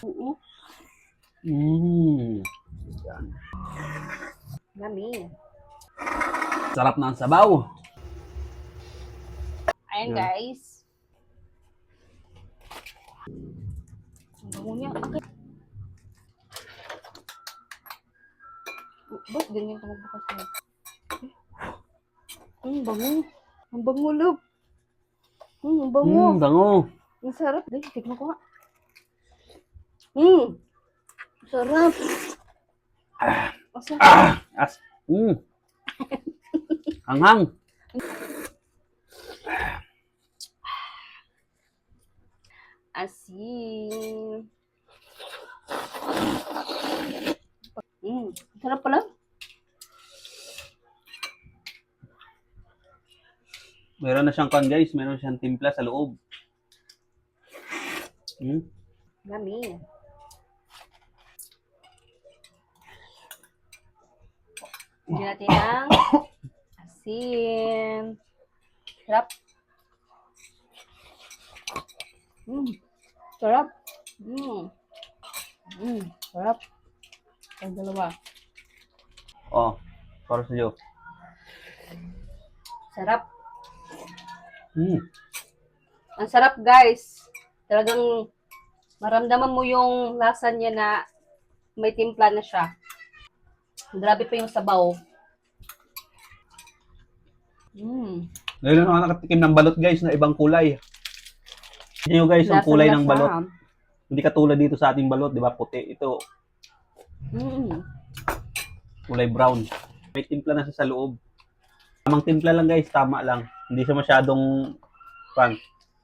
Oo. Yan. Yummy. Sarap na ang sabaw. Ayan, Yan. guys. Ang bango niya. Okay. Ba't ganyan ka magbukas niya? Bango. Ang bango, love. Ang bango. Bango. Ang sarap. Dahil, tignan ko nga. Sarap. As. Anghang. Asin. Sarap pala. Meron na siyang kan guys. Meron siyang timpla sa loob. Yummy. Hindi natin ng asin. Sarap. Sarap. Sarap. Ang dalawa. Oh, para sa iyo. Sarap. Ang sarap, guys. Talagang maramdaman mo yung lasa niya na may timpla na siya. Grabe pa yung sabaw. Ngayon ako nakatikim ng balot guys na ibang kulay. Tignan nyo guys ang kulay ng balot. Hindi katulad dito sa ating balot, di ba? Puti. Ito. Kulay brown. May timpla na siya sa loob. Tamang timpla lang guys, tama lang. Hindi siya masyadong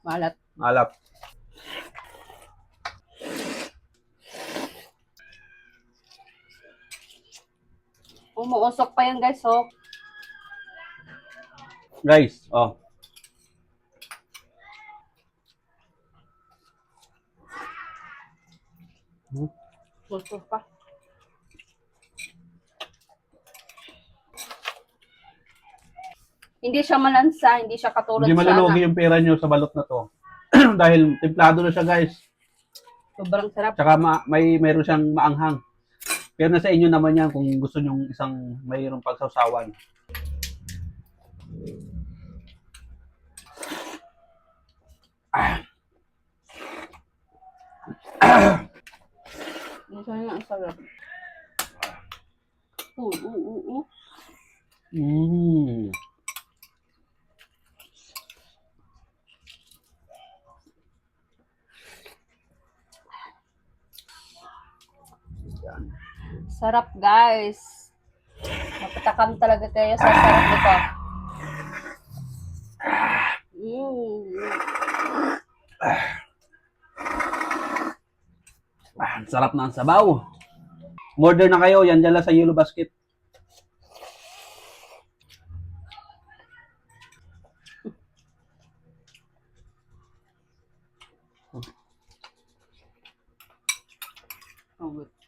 Malat. Malap. Umuusok pa yan guys, oh. Guys, oh. Usok pa. Hindi siya malansa, hindi siya katulad Hindi malulugi yung pera nyo sa balot na to. Dahil templado na siya guys. Sobrang sarap. Tsaka mayroon siyang maanghang. Pero nasa inyo naman yan kung gusto nyo isang mayroong pagsawsawan. Ito na ang sarap. Sarap guys. Mapatakam talaga kayo sa sarap nito. Sarap na ang sabaw. Order na kayo, yan dyan lang sa Yellow Basket. Oh, good.